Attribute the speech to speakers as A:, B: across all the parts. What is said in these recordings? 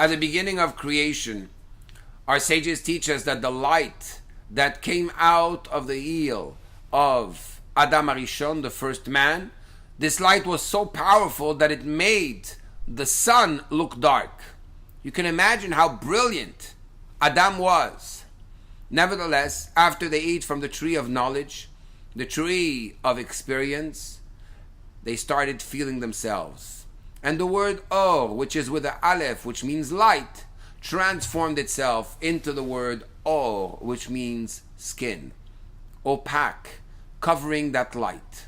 A: At the beginning of creation, our sages teach us that the light that came out of the heel of Adam Arishon, the first man, this light was so powerful that it made the sun look dark. You can imagine how brilliant Adam was. Nevertheless, after they ate from the tree of knowledge, the tree of experience, they started feeling themselves. And the word or, which is with the aleph, which means light, transformed itself into the word or, which means skin, opaque, covering that light.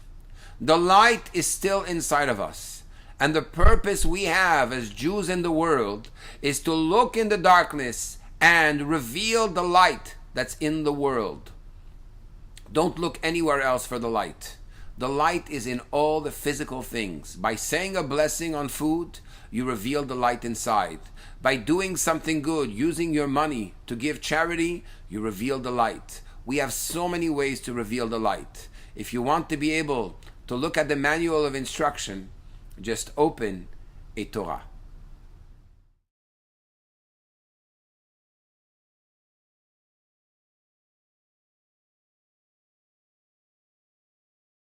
A: The light is still inside of us, and the purpose we have as Jews in the world is to look in the darkness and reveal the light that's in the world. Don't look anywhere else for the light. The light is in all the physical things. By saying a blessing on food, you reveal the light inside. By doing something good, using your money to give charity, you reveal the light. We have so many ways to reveal the light. If you want to be able to look at the manual of instruction, just open a Torah.